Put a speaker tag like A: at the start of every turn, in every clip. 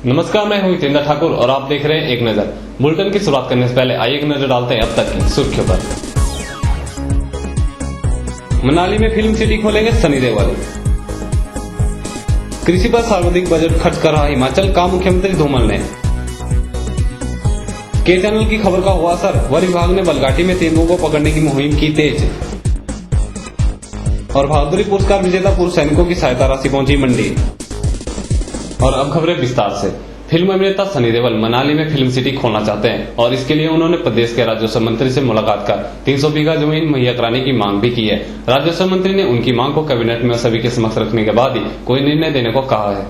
A: नमस्कार, मैं हूं जितेंद्र ठाकुर और आप देख रहे हैं एक नजर। बुलेटिन की शुरुआत करने से पहले आइए एक नजर डालते हैं अब तक की सुर्खियों पर। मनाली में फिल्म सिटी खोलेंगे सनी देओल। कृषि पर सर्वाधिक बजट खर्च कर रहा हिमाचल, कहा मुख्यमंत्री धूमल ने। के चैनल की खबर का हुआ असर, वन विभाग ने बलघाटी में तेंदुओं को पकड़ने की मुहिम की तेज। और बहादुरी पुरस्कार विजेता पूर्व सैनिकों की सहायता राशि पहुंची मंडी। और अब खबरें विस्तार से। फिल्म अभिनेता सनी देओल मनाली में फिल्म सिटी खोलना चाहते हैं और इसके लिए उन्होंने प्रदेश के राजस्व मंत्री से मुलाकात कर 300 बीघा जमीन मुहैया कराने की मांग भी की है। राजस्व मंत्री ने उनकी मांग को कैबिनेट में सभी के समक्ष रखने के बाद ही कोई निर्णय देने को कहा है।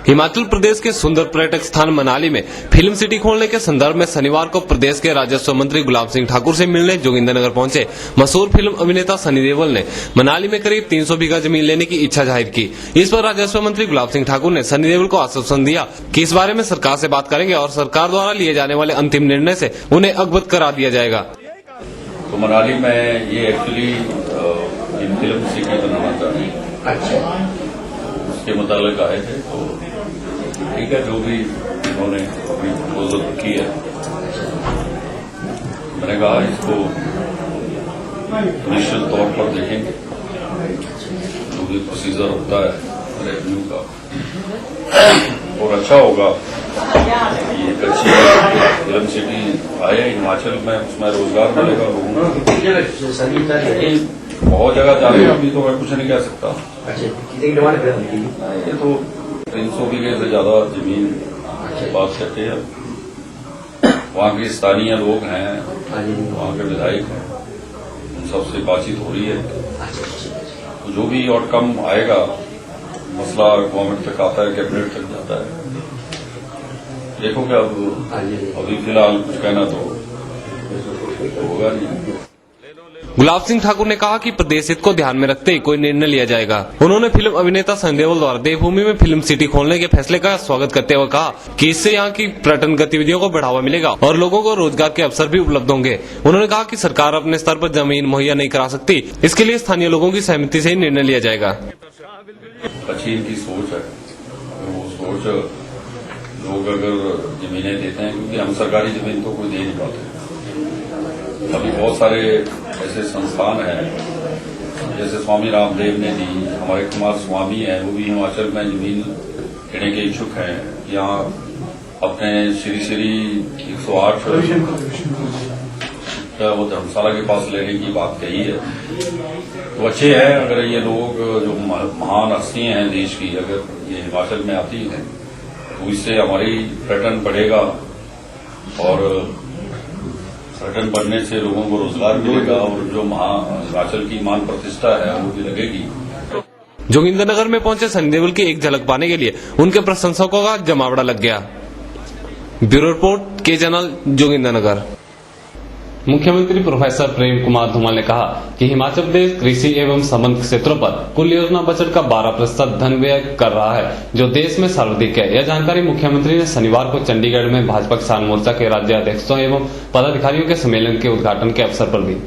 A: हिमाचल प्रदेश के सुंदर पर्यटक स्थान मनाली में फिल्म सिटी खोलने के संदर्भ में शनिवार को प्रदेश के राजस्व मंत्री गुलाब सिंह ठाकुर से मिलने जोगिंद्रनगर पहुंचे मशहूर फिल्म अभिनेता सनी देओल ने मनाली में करीब 300 बीघा जमीन लेने की इच्छा जाहिर की। इस पर राजस्व मंत्री गुलाब सिंह ठाकुर ने सनी देओल को आश्वासन दिया कि इस बारे में सरकार से बात करेंगे और सरकार द्वारा लिए जाने वाले अंतिम निर्णय से उन्हें अवगत करा दिया जाएगा।
B: तो मनाली में ये एक्चुअली फिल्म सिटी बनाना चाहते हैं। अच्छा, उसके मुताबिक आए थे तो ठीक है, जो भी उन्होंने अपनी प्रपोजल की है, मैंने कहा इसको निश्चित तौर पर देखेंगे। जो भी प्रोसीजर होता है रेवेन्यू का और अच्छा होगा। ये एक अच्छी फिल्म सिटी आए हिमाचल में, उसमें रोजगार मिलेगा लोगों को। बहुत जगह जाने अभी तो मैं कुछ नहीं कह सकता। ये तो 300 बीघे से ज्यादा जमीन बात करते हैं। वहाँ के स्थानीय लोग हैं, वहाँ के विधायक हैं, उन सबसे बातचीत हो रही है। तो जो भी आउटकम आएगा, मसला गवर्नमेंट तक आता है, कैबिनेट तक जाता है। देखोगे अब अभी फिलहाल कुछ कहना तो होगा नहीं।
A: गुलाब सिंह ठाकुर ने कहा कि प्रदेश हित को ध्यान में रखते ही कोई निर्णय लिया जाएगा। उन्होंने फिल्म अभिनेता सनी देओल द्वारा देवभूमि में फिल्म सिटी खोलने के फैसले का स्वागत करते हुए कहा कि इससे यहाँ की पर्यटन गतिविधियों को बढ़ावा मिलेगा और लोगों को रोजगार के अवसर भी उपलब्ध होंगे। उन्होंने कहा कि सरकार अपने स्तर पर जमीन मुहैया नहीं करा सकती, इसके लिए स्थानीय लोगों की सहमति से ही निर्णय लिया जाएगा।
B: अच्छी इनकी सोच है, वो सोच लोग अगर जमीनें देते हैं, क्योंकि हम सरकारी जमीन तो कोई दे नहीं पाते। अभी बहुत सारे ऐसे संस्थान हैं, जैसे स्वामी रामदेव ने दी, हमारे कुमार स्वामी है, वो भी हिमाचल में जमीन देने के इच्छुक हैं। यहाँ अपने श्री 108 वो धर्मशाला के पास लेने की बात कही है। तो अच्छे हैं, अगर ये लोग जो महान हस्तियां हैं देश की, अगर ये हिमाचल में आती हैं तो इससे हमारी पर्यटन बढ़ेगा और पर्यटन बढ़ने से लोगों को रोजगार मिलेगा और जो हिमाचल की मान प्रतिष्ठा है वो भी लगेगी।
A: जोगिंद्रनगर में पहुंचे सनी देओल की एक झलक पाने के लिए उनके प्रशंसकों का जमावड़ा लग गया। ब्यूरो रिपोर्ट, के चैनल, जोगिंद्रनगर। मुख्यमंत्री प्रोफेसर प्रेम कुमार धूमल ने कहा कि हिमाचल प्रदेश कृषि एवं संबद्ध क्षेत्रों पर कुल योजना बजट का 12% धन व्यय कर रहा है, जो देश में सर्वाधिक है। यह जानकारी मुख्यमंत्री ने शनिवार को चंडीगढ़ में भाजपा किसान मोर्चा के राज्य अध्यक्षों एवं पदाधिकारियों के सम्मेलन के उद्घाटन के अवसर पर दी।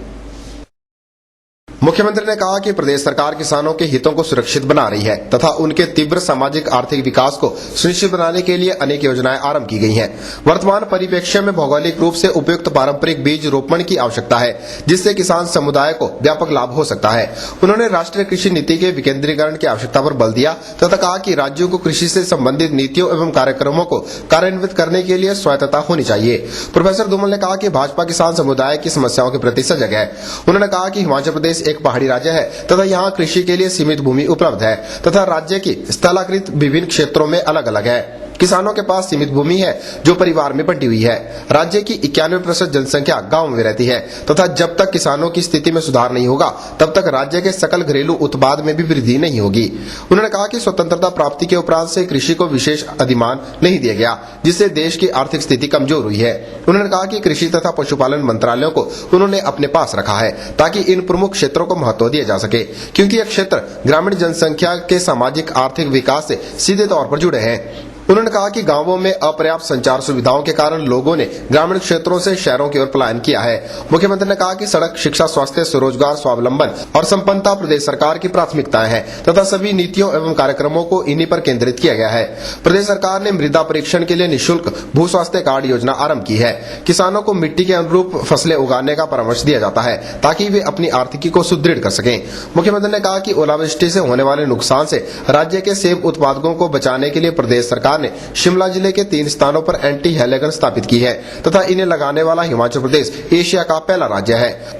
C: मुख्यमंत्री ने कहा कि प्रदेश सरकार किसानों के हितों को सुरक्षित बना रही है तथा उनके तीव्र सामाजिक आर्थिक विकास को सुनिश्चित बनाने के लिए अनेक योजनाएं आरंभ की गई हैं। वर्तमान परिप्रेक्ष्य में भौगोलिक रूप से उपयुक्त पारंपरिक बीज रोपण की आवश्यकता है, जिससे किसान समुदाय को व्यापक लाभ हो सकता है। उन्होंने राष्ट्रीय कृषि नीति के विकेंद्रीकरण की आवश्यकता पर बल दिया तथा कहा कि राज्यों को कृषि से संबंधित नीतियों एवं कार्यक्रमों को कार्यान्वित करने के लिए स्वायत्तता होनी चाहिए। प्रोफेसर धूमल ने कहा कि भाजपा किसान समुदाय की समस्याओं के प्रति सजग है। उन्होंने कहा कि हिमाचल प्रदेश एक पहाड़ी राज्य है तथा यहाँ कृषि के लिए सीमित भूमि उपलब्ध है तथा राज्य की स्थलाकृत विभिन्न क्षेत्रों में अलग अलग है। किसानों के पास सीमित भूमि है जो परिवार में बंटी हुई है। राज्य की 91% जनसंख्या गांव में रहती है तथा जब तक किसानों की स्थिति में सुधार नहीं होगा तब तक राज्य के सकल घरेलू उत्पाद में भी वृद्धि नहीं होगी। उन्होंने कहा कि स्वतंत्रता प्राप्ति के उपरांत से कृषि को विशेष अधिमान नहीं दिया गया, जिससे देश की आर्थिक स्थिति कमजोर हुई है। उन्होंने कहा कि कृषि तथा पशुपालन मंत्रालयों को उन्होंने अपने पास रखा है ताकि इन प्रमुख क्षेत्रों को महत्व दिया जा सके, क्योंकि यह क्षेत्र ग्रामीण जनसंख्या के सामाजिक आर्थिक विकास से सीधे तौर पर जुड़े हैं। उन्होंने कहा कि गांवों में अपर्याप्त संचार सुविधाओं के कारण लोगों ने ग्रामीण क्षेत्रों से शहरों की ओर पलायन किया है। मुख्यमंत्री ने कहा कि सड़क, शिक्षा, स्वास्थ्य, स्वरोजगार, स्वावलंबन और संपन्नता प्रदेश सरकार की प्राथमिकताएं हैं तथा सभी नीतियों एवं कार्यक्रमों को इन्हीं पर केंद्रित किया गया है। प्रदेश सरकार ने मृदा परीक्षण के लिए निःशुल्क भू स्वास्थ्य कार्ड योजना आरंभ की है। किसानों को मिट्टी के अनुरूप फसलें उगाने का परामर्श दिया जाता है ताकि वे अपनी आर्थिकी को सुदृढ़ कर सकें। मुख्यमंत्री ने कहा कि ओलावृष्टि से होने वाले नुकसान से राज्य के सेब उत्पादकों को बचाने के लिए प्रदेश सरकार ने शिमला जिले के 3 स्थानों पर एंटी हेलीगन स्थापित की है तथा इन्हें लगाने वाला हिमाचल प्रदेश एशिया का पहला राज्य है।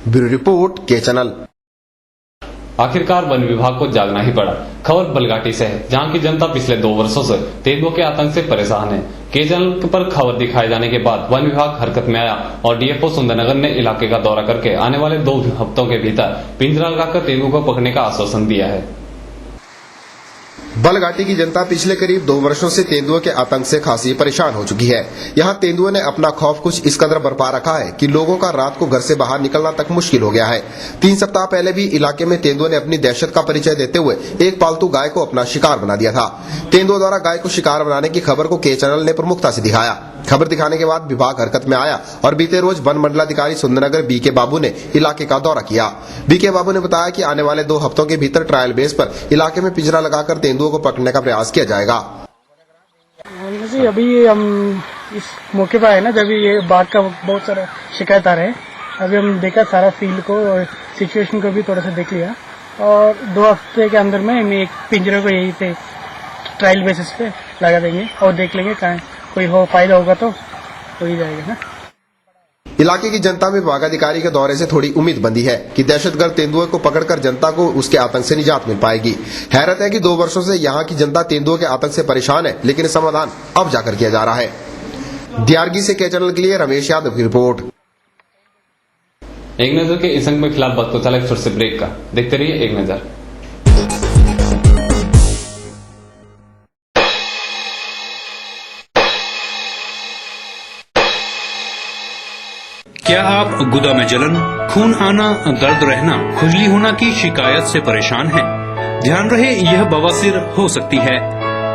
C: ब्यूरो रिपोर्ट के चैनल।
A: आखिरकार वन विभाग को जागना ही पड़ा। खबर बलगाटी से है, जहां की जनता पिछले 2 वर्षों से तेंदुओं के आतंक से परेशान है। के चैनल पर खबर दिखाए जाने के बाद वन विभाग हरकत में आया और डीएफओ सुंदरनगर ने इलाके का दौरा करके आने वाले 2 हफ्तों के भीतर पिंजरा लगाकर तेंदुओं को पकड़ने का आश्वासन दिया है।
C: बलगाटी की जनता पिछले करीब 2 वर्षों से तेंदुओं के आतंक से खासी परेशान हो चुकी है। यहाँ तेंदुओं ने अपना खौफ कुछ इस कदर बरपा रखा है कि लोगों का रात को घर से बाहर निकलना तक मुश्किल हो गया है। 3 सप्ताह पहले भी इलाके में तेंदुओं ने अपनी दहशत का परिचय देते हुए एक पालतू गाय को अपना शिकार बना दिया था। तेंदुओं द्वारा गाय को शिकार बनाने की खबर को के चैनल ने प्रमुखता से दिखाया। खबर दिखाने के बाद विभाग हरकत में आया और बीते रोज वन मंडलाधिकारी सुंदरनगर बीके बाबू ने इलाके का दौरा किया। बीके बाबू ने बताया कि आने वाले 2 हफ्तों के भीतर ट्रायल बेस पर इलाके में पिंजरा लगाकर तेंदुओं को पकड़ने का प्रयास किया जाएगा।
D: जी अभी हम इस मौके पर है ना, जब ये बाघ का बहुत सारा शिकायत आ रहे हैं। अभी हम देखा सारा फील्ड को और सिचुएशन को भी थोड़ा सा देख लिया और 2 हफ्ते के अंदर में हम एक पिंजरे को यही पे ट्रायल बेसिस पे लगा देंगे और देख लेंगे कहाँ कोई फायदा होगा तो हो ही जाएगा ना।
C: इलाके की जनता में विभाग अधिकारी के दौरे से थोड़ी उम्मीद बंधी है कि दहशतगर्द तेंदुए को पकड़कर जनता को उसके आतंक से निजात मिल पाएगी। हैरत है कि 2 वर्षों से यहाँ की जनता तेंदुओं के आतंक से परेशान है, लेकिन समाधान अब जाकर किया जा रहा है। दियारगी से के चैनल के लिए रमेश यादव की रिपोर्ट।
A: एक नजर के इस अंक में खिलाफ बात को चला एक छोटे से ब्रेक का। देखते रहिए एक नजर।
E: क्या आप गुदा में जलन, खून आना, दर्द रहना, खुजली होना की शिकायत से परेशान हैं? ध्यान रहे, यह बवासीर हो सकती है।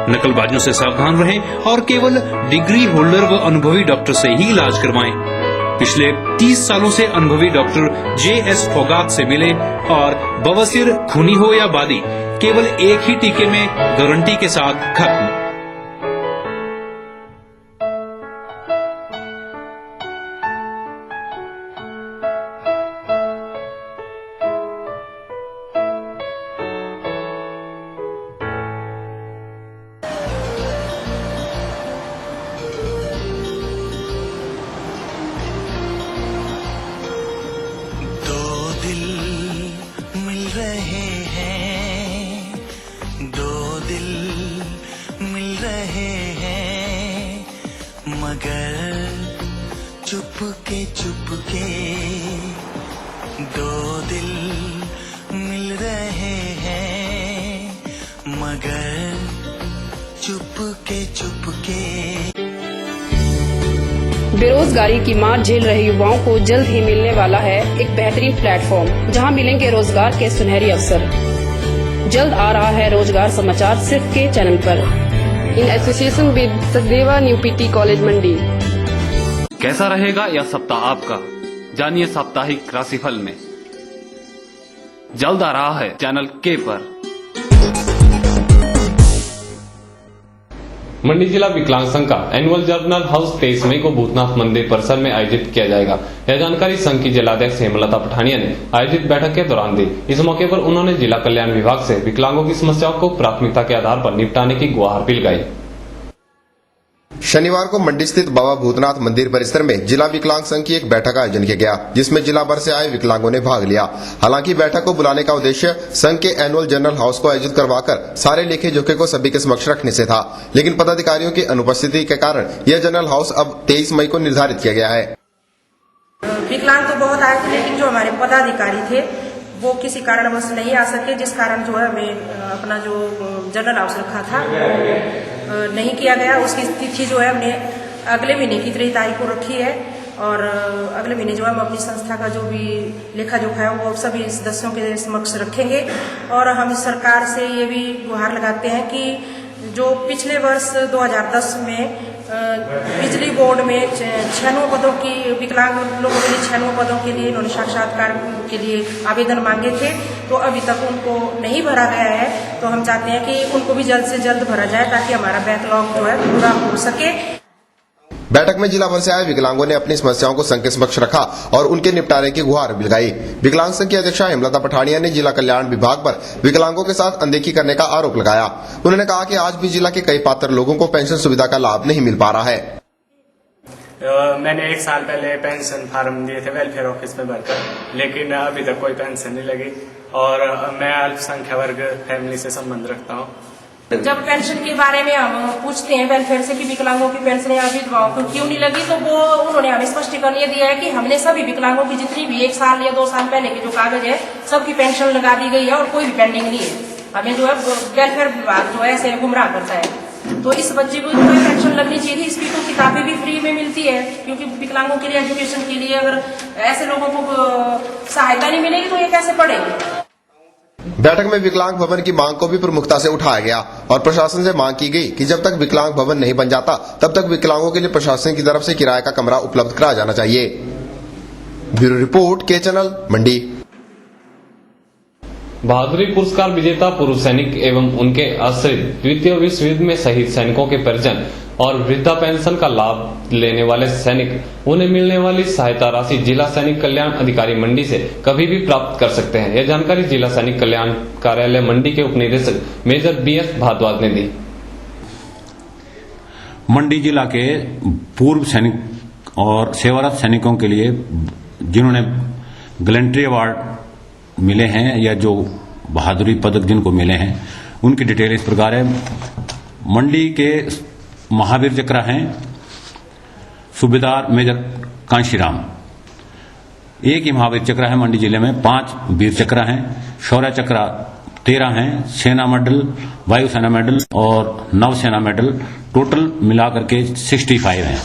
E: नकलबाजियों से सावधान रहें और केवल डिग्री होल्डर व अनुभवी डॉक्टर से ही इलाज करवाएं। पिछले 30 सालों से अनुभवी डॉक्टर JS फोगात से मिले और बवासीर खूनी हो या बादी, केवल एक ही टीके में गारंटी के साथ खत्म।
F: मगर चुपके चुपके 2 दिल मिल रहे हैं, मगर चुपके चुपके।
G: बेरोजगारी की मार झेल रहे युवाओं को जल्द ही मिलने वाला है एक बेहतरीन प्लेटफॉर्म, जहां मिलेंगे रोजगार के सुनहरी अवसर। जल्द आ रहा है रोजगार समाचार सिर्फ के चैनल पर, in association with Sachdeva new PT college Mandi.
A: कैसा रहेगा यह सप्ताह आपका, जानिए साप्ताहिक राशिफल में। जल्द आ रहा है चैनल के पर। मंडी जिला विकलांग संघ का एनुअल जर्नल हाउस 23 मई को भूतनाथ मंदिर परिसर में आयोजित किया जाएगा। यह जानकारी संघ की जिलाध्यक्ष हेमलता पठानिया ने आयोजित बैठक के दौरान दी। इस मौके पर उन्होंने जिला कल्याण विभाग से विकलांगों की समस्याओं को प्राथमिकता के आधार पर निपटाने की गुहार भी लगाई।
C: शनिवार को मंडी स्थित बाबा भूतनाथ मंदिर परिसर में जिला विकलांग संघ की एक बैठक का आयोजन किया गया, जिसमें जिला भर से आए विकलांगों ने भाग लिया। हालांकि बैठक को बुलाने का उद्देश्य संघ के एनुअल जनरल हाउस को आयोजित करवाकर सारे लेखे जोखे को सभी के समक्ष रखने से था, लेकिन पदाधिकारियों की अनुपस्थिति के कारण यह जनरल हाउस अब 23 मई को निर्धारित किया गया है।
H: विकलांग तो बहुत आए थे, लेकिन जो हमारे पदाधिकारी थे वो किसी कारणवश नहीं आ सके, जिस कारण जो है हमें अपना जो जनरल हाउस रखा था नहीं किया गया। उसकी तिथि जो है हमने अगले महीने की 3 तारीख को रखी है और अगले महीने जो है हम अपनी संस्था का जो भी लेखा जोखा है वो सभी सदस्यों के समक्ष रखेंगे। और हम सरकार से ये भी गुहार लगाते हैं कि जो पिछले वर्ष 2010 में बिजली बोर्ड में 96 पदों की विकलांग लोगों के लिए 96 पदों के लिए इन्होंने साक्षात्कार के लिए आवेदन मांगे थे, तो अभी तक उनको नहीं भरा गया है। तो हम चाहते हैं कि उनको भी जल्द से जल्द भरा जाए ताकि हमारा बैकलॉग जो है पूरा हो सके।
C: बैठक में जिला भर से आए विकलांगों ने अपनी समस्याओं को संघ के समक्ष रखा और उनके निपटारे की गुहार भी लगाई। विकलांग संघ की अध्यक्षा हेमलता पठानिया ने जिला कल्याण विभाग पर विकलांगों के साथ अनदेखी करने का आरोप लगाया। उन्होंने कहा कि आज भी जिला के कई पात्र लोगों को पेंशन सुविधा का लाभ नहीं मिल पा रहा है।
I: मैंने 1 साल पहले पेंशन फार्म दिए थे वेलफेयर ऑफिस में भरकर, लेकिन अभी तक कोई पेंशन नहीं लगी और मैं अल्पसंख्यक वर्ग फैमिली से संबंध रखता हूँ।
H: जब पेंशन के बारे में हम पूछते हैं वेलफेयर से कि विकलांगों की पेंशन या विधवाओं को क्यों नहीं लगी, तो वो उन्होंने हमें स्पष्टीकरण ये दिया है कि हमने सभी विकलांगों की जितनी भी 1 साल या 2 साल पहले के जो कागज है सबकी पेंशन लगा दी गई है और कोई भी पेंडिंग नहीं है। हमें जो है वेलफेयर विभाग जो है ऐसे गुमराह करता है। तो इस बच्चे को जो है पेंशन लगनी चाहिए थी। इसकी तो किताबें भी फ्री में मिलती है, क्योंकि विकलांगों के लिए एजुकेशन के लिए अगर ऐसे लोगों को सहायता नहीं मिलेगी तो ये कैसे पढ़ेंगे।
C: बैठक में विकलांग भवन की मांग को भी प्रमुखता से उठाया गया और प्रशासन से मांग की गई कि जब तक विकलांग भवन नहीं बन जाता तब तक विकलांगों के लिए प्रशासन की तरफ से किराए का कमरा उपलब्ध कराया जाना चाहिए। ब्यूरो रिपोर्ट के चैनल मंडी।
A: बहादुरी पुरस्कार विजेता पूर्व सैनिक एवं उनके आश्रित द्वितीय विश्व युद्ध में शहीद सैनिकों के परिजन और वृद्धा पेंशन का लाभ लेने वाले सैनिक उन्हें मिलने वाली सहायता राशि जिला सैनिक कल्याण अधिकारी मंडी से कभी भी प्राप्त कर सकते हैं। यह जानकारी जिला सैनिक कल्याण कार्यालय मंडी के उप निदेशक मेजर BS भारद्वाज ने दी।
J: मंडी जिला के पूर्व सैनिक और सेवारत सैनिकों के लिए जिन्होंने गैलेंट्री अवार्ड मिले हैं या जो बहादुरी पदक जिनको मिले हैं उनकी डिटेल इस प्रकार है। मंडी के महावीर चक्र हैं सूबेदार मेजर कांशीराम, एक ही महावीर चक्र है मंडी जिले में। 5 वीर चक्र हैं, शौर्य चक्र 13 हैं, सेना मेडल, वायुसेना मेडल और नवसेना मेडल टोटल मिलाकर के 65 हैं।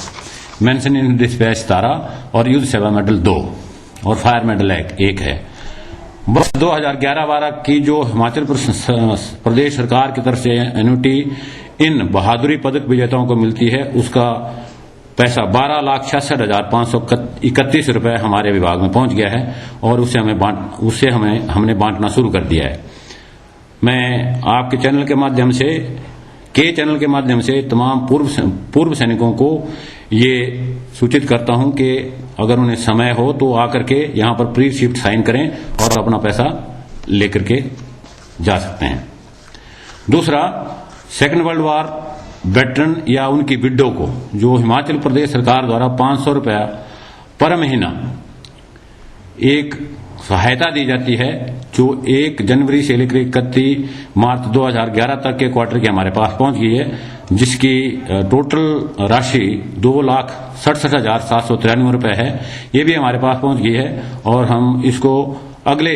J: मेंशन इन डिस्पैच 17 और युद्ध सेवा मेडल 2 और फायर मेडल 1 है। वर्ष 2011-12 की जो हिमाचल प्रदेश सरकार की तरफ से एन्युटी इन बहादुरी पदक विजेताओं को मिलती है उसका पैसा 12,66,531 रुपए हमारे विभाग में पहुंच गया है और उससे हमने बांटना शुरू कर दिया है। मैं आपके चैनल के माध्यम से तमाम पूर्व सैनिकों को ये सूचित करता हूं कि अगर उन्हें समय हो तो आकर के यहां पर प्री शिफ्ट साइन करें और अपना पैसा लेकर के जा सकते हैं। दूसरा, सेकेंड वर्ल्ड वॉर वेटरन या उनकी विडो को जो हिमाचल प्रदेश सरकार द्वारा 500 रुपया पर महीना एक सहायता दी जाती है, जो 1 जनवरी से लेकर 31 मार्च 2011 तक के क्वार्टर की हमारे पास पहुंच गई है, जिसकी टोटल राशि 2,67,793 रुपए है। ये भी हमारे पास पहुंच गई है और हम इसको अगले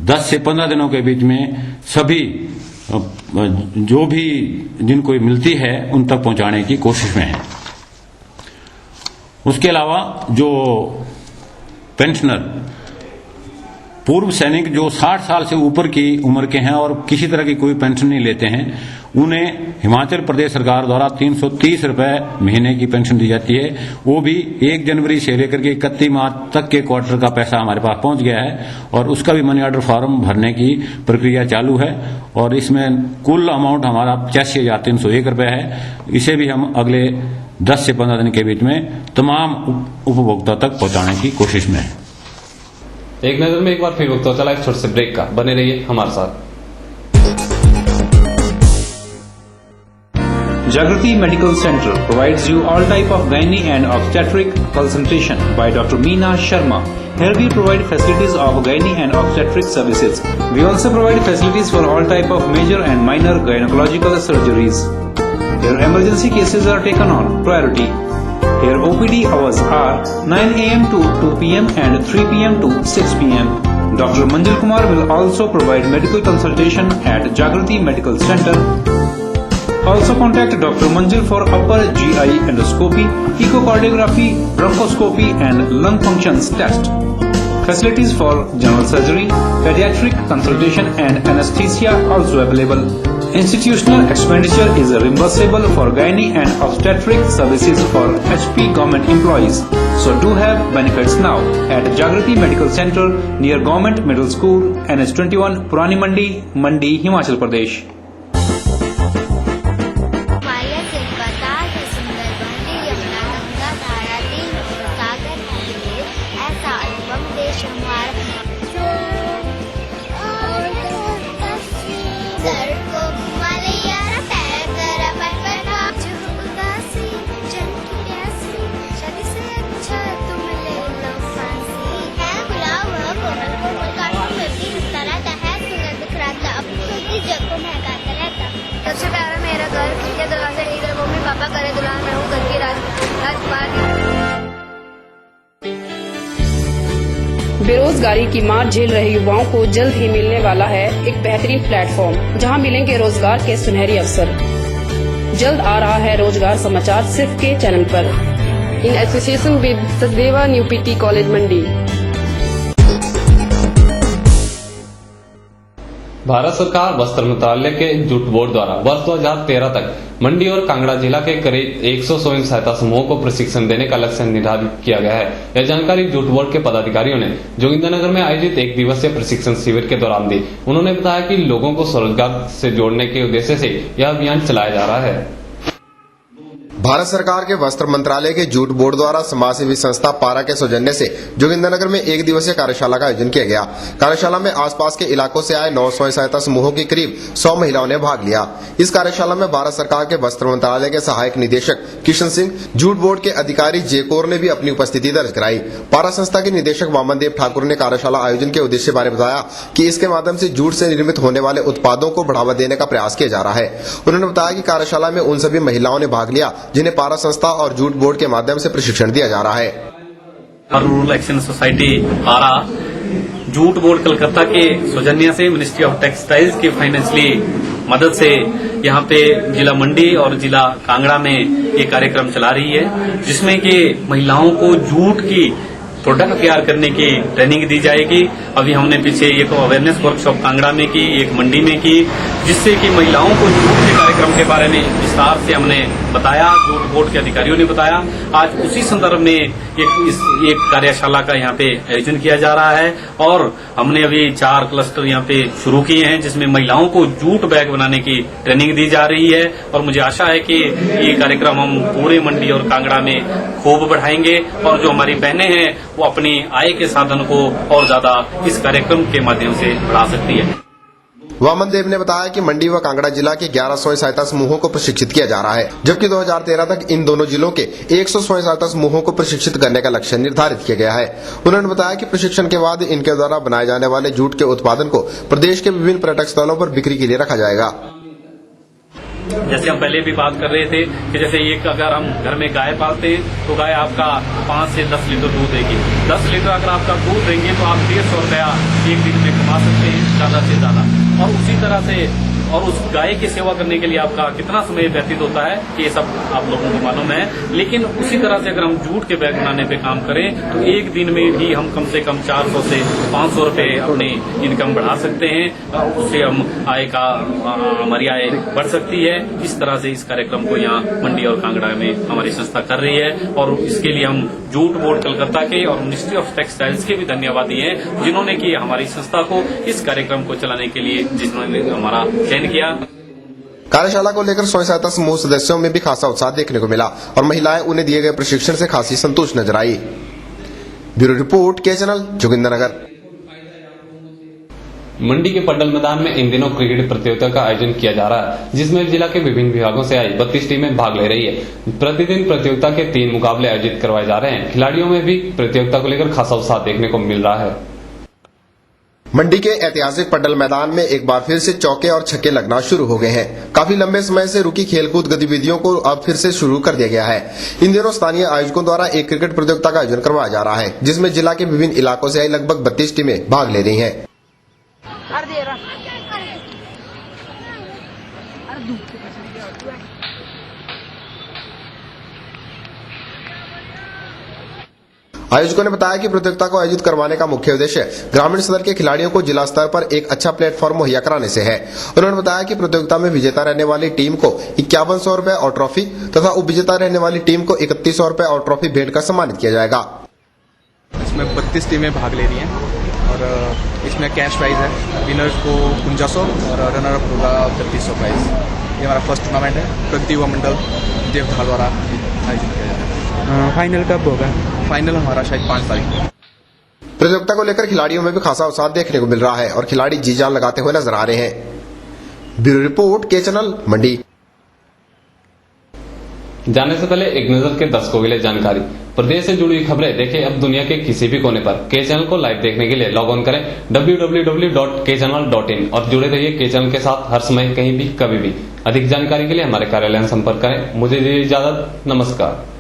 J: 10 से 15 दिनों के बीच में सभी जो भी जिनको मिलती है उन तक पहुंचाने की कोशिश में है। उसके अलावा जो पेंशनर पूर्व सैनिक जो 60 साल से ऊपर की उम्र के हैं और किसी तरह की कोई पेंशन नहीं लेते हैं, उन्हें हिमाचल प्रदेश सरकार द्वारा 330 रुपए महीने की पेंशन दी जाती है। वो भी 1 जनवरी से लेकर के 31 मार्च तक के क्वार्टर का पैसा हमारे पास पहुंच गया है और उसका भी मनी ऑर्डर फॉर्म भरने की प्रक्रिया चालू है और इसमें कुल अमाउंट हमारा 85,301 रुपए है। इसे भी हम अगले 10 से 15 दिन के बीच में तमाम उपभोक्ता तक पहुंचाने की कोशिश में है।
A: एक नजर में एक बार फिर वक्त चला एक छोटे से ब्रेक का, बने रहिए हमारे साथ।
E: Jagrati Medical Center provides you all type of gynae and obstetric consultation by Dr. Meena Sharma. Here we provide facilities of gynae and obstetric services. We also provide facilities for all type of major and minor gynecological surgeries. Here emergency cases are taken on priority. Here OPD hours are 9 a.m. to 2 p.m. and 3 p.m. to 6 p.m. Dr. Manjul Kumar will also provide medical consultation at Jagrati Medical Center. Also contact Dr. Manjul for upper GI endoscopy, echocardiography, bronchoscopy and lung functions test. Facilities for general surgery, pediatric consultation and anesthesia also available. Institutional expenditure is reimbursable for gynae and obstetric services for HP government employees. So do have benefits now at Jagrati Medical Center near Government Middle School, NH21, Purani Mandi, Mandi, Himachal Pradesh.
K: माया से बता है सुंदर बंदी यमुना गंगा धारा तीन सागर किए ऐसा अनुपम देश हमारा को घुमा ले यार पैर तेरा पर उदासी जन की प्यासी शादी से अच्छा तुम ले लो फांसी है गुलाब कोमल कोमल काटूं मिलती हंसता रहता है सुगंध दिखराता अपनी खुद की जग को महकाता रहता सबसे प्यारा मेरा घर खिड़कियां दरवाजे इधर मम्मी पापा करे दुल्हन मैं हूँ घर की राजकुमार।
G: बेरोजगारी की मार झेल रहे युवाओं को जल्द ही मिलने वाला है एक बेहतरीन प्लेटफॉर्म जहां मिलेंगे रोजगार के सुनहरी अवसर। जल्द आ रहा है रोजगार समाचार सिर्फ के चैनल पर, in association with Sachdeva new PT college Mandi.
A: Bharat सरकार वस्त्र मंत्रालय के जूट बोर्ड द्वारा वर्ष 2013 तक मंडी और कांगड़ा जिला के करीब 100 स्वयं सहायता समूहों को प्रशिक्षण देने का लक्ष्य निर्धारित किया गया है। यह जानकारी जूट बोर्ड के पदाधिकारियों ने जोगिंदरनगर में आयोजित एक दिवसीय प्रशिक्षण शिविर के दौरान दी। उन्होंने बताया कि लोगों को स्वरोजगार से जोड़ने के उद्देश्य से यह अभियान चलाया जा रहा है।
C: भारत सरकार के वस्त्र मंत्रालय के जूट बोर्ड द्वारा समाजसेवी संस्था पारा के सौजन्य से जोगिंदरनगर में एक दिवसीय कार्यशाला का आयोजन किया गया। कार्यशाला में आसपास के इलाकों से आए 9 स्वयं सहायता समूहों की करीब 100 महिलाओं ने भाग लिया। इस कार्यशाला में भारत सरकार के वस्त्र मंत्रालय के सहायक निदेशक किशन सिंह, जूट बोर्ड के अधिकारी जेकोर ने भी अपनी उपस्थिति दर्ज कराई। पारा संस्था के निदेशक वामनदेव ठाकुर ने कार्यशाला आयोजन के उद्देश्य बारे बताया कि इसके माध्यम से जूट से निर्मित होने वाले उत्पादों को बढ़ावा देने का प्रयास किया जा रहा है। उन्होंने बताया कि कार्यशाला में उन सभी महिलाओं ने भाग लिया जिन्हें पारा संस्था और जूट बोर्ड के माध्यम से प्रशिक्षण दिया जा रहा है।
L: रूरल एक्शन सोसाइटी पारा जूट बोर्ड कलकत्ता के सौजन्य से मिनिस्ट्री ऑफ टेक्सटाइल्स की फाइनेंशियली मदद से यहाँ पे जिला मंडी और जिला कांगड़ा में ये कार्यक्रम चला रही है, जिसमें कि महिलाओं को जूट की प्रोडक्ट तैयार करने की ट्रेनिंग दी जाएगी। अभी हमने पीछे एक अवेयरनेस वर्कशॉप कांगड़ा में की, एक मंडी में की, जिससे कि महिलाओं को जूट के कार्यक्रम के बारे में विस्तार से हमने बताया, जूट बोर्ड के अधिकारियों ने बताया। आज उसी संदर्भ में एक कार्यशाला का यहाँ पे आयोजन किया जा रहा है और हमने अभी 4 क्लस्टर यहाँ पे शुरू किए हैं, जिसमें महिलाओं को जूट बैग बनाने की ट्रेनिंग दी जा रही है और मुझे आशा है कि ये कार्यक्रम हम पूरे मंडी और कांगड़ा में खूब बढ़ाएंगे और जो हमारी बहनें हैं वो अपनी आय के साधन को और ज्यादा इस कार्यक्रम के माध्यम से बढ़ा सकती है।
C: वामनदेव ने बताया कि मंडी व कांगड़ा जिला के 11 स्वयं सहायता समूहों को प्रशिक्षित किया जा रहा है, जबकि 2013 तक इन दोनों जिलों के 100 स्वयं सहायता समूहों को प्रशिक्षित करने का लक्ष्य निर्धारित किया गया है। उन्होंने बताया कि प्रशिक्षण के बाद इनके द्वारा बनाए जाने वाले जूट के उत्पादन को प्रदेश के विभिन्न पर्यटक स्थलों पर बिक्री के लिए रखा जाएगा।
L: जैसे हम पहले भी बात कर रहे थे कि जैसे एक अगर हम घर में गाय पालते हैं तो गाय आपका 5 से 10 लीटर दूध देगी। 10 लीटर अगर आपका दूध देंगे तो आप 150 रुपया एक दिन में कमा सकते हैं, ज्यादा से ज्यादा। और उसी तरह से और उस गाय की सेवा करने के लिए आपका कितना समय व्यतीत होता है ये सब आप लोगों को मालूम है। लेकिन उसी तरह से अगर हम जूट के बैग बनाने पे काम करें तो एक दिन में भी हम कम से कम 400 से 500 रुपए अपनी इनकम बढ़ा सकते हैं। उससे हम आय का हमारी आय बढ़ सकती है। इस तरह से इस कार्यक्रम को यहाँ मंडी और कांगड़ा में हमारी संस्था कर रही है और इसके लिए हम जूट बोर्ड कलकत्ता के और मिनिस्ट्री ऑफ टेक्सटाइल्स के भी धन्यवादी हैं, जिन्होंने की हमारी संस्था को इस कार्यक्रम को चलाने के लिए जिन्होंने हमारा किया।
C: कार्यशाला को लेकर स्वयं सहायता समूह सदस्यों में भी खासा उत्साह देखने को मिला और महिलाएं उन्हें दिए गए प्रशिक्षण से खासी संतुष्ट नजर आई। ब्यूरो रिपोर्ट के चैनल जोगिंदरनगर।
A: मंडी के पड्डल मैदान में इन दिनों क्रिकेट प्रतियोगिता का आयोजन किया जा रहा है, जिसमें जिला के विभिन्न विभागों से आई 32 टीमें भाग ले रही है। प्रतिदिन प्रतियोगिता के 3 मुकाबले आयोजित करवाए जा रहे हैं। खिलाड़ियों में भी प्रतियोगिता को लेकर खासा उत्साह देखने को मिल रहा है।
C: मंडी के ऐतिहासिक पड्डल मैदान में एक बार फिर से चौके और छक्के लगना शुरू हो गए हैं। काफी लंबे समय से रुकी खेलकूद गतिविधियों को अब फिर से शुरू कर दिया गया है। इन दिनों स्थानीय आयोजकों द्वारा एक क्रिकेट प्रतियोगिता का आयोजन करवाया जा रहा है, जिसमें जिला के विभिन्न इलाकों से आई लगभग 32 टीमें भाग ले रही हैं। आयोजकों ने बताया कि प्रतियोगिता को आयोजित करवाने का मुख्य उद्देश्य ग्रामीण स्तर के खिलाड़ियों को जिला स्तर पर एक अच्छा प्लेटफॉर्म मुहैया कराने से है। उन्होंने बताया कि प्रतियोगिता में विजेता रहने वाली टीम को 5100 रुपए और ट्रॉफी तथा उपविजेता रहने वाली टीम को 3100 रुपए और ट्रॉफी भेंट कर सम्मानित किया जाएगा।
M: इसमें 32 टीमें भाग ले रही हैं और इसमें कैश प्राइज है। विनर्स को 5500 और रनर अप होगा 3300 प्राइज। ये हमारा फर्स्ट टूर्नामेंट है। प्रगति युवा मंडल देवधार द्वारा आयोजित किया जाता है। फाइनल कब होगा? फाइनल हमारा शायद 5 तारीख को।
C: प्रतियोगिता को लेकर खिलाड़ियों में भी खासा उत्साह देखने को मिल रहा है और खिलाड़ी जी जान लगाते हुए नजर आ रहे हैं। ब्यूरो रिपोर्ट के चैनल मंडी।
A: जाने से पहले एक नजर के दर्शकों के लिए जानकारी। प्रदेश से जुड़ी हुई खबरें देखें अब दुनिया के किसी भी कोने पर। के चैनल को लाइव देखने के लिए लॉग ऑन करें www.kchannel.in और जुड़े रहिए के चैनल के साथ हर समय कहीं भी कभी भी। अधिक जानकारी के लिए हमारे कार्यालय में संपर्क करें। मुझे दीजिए इजाजत। नमस्कार।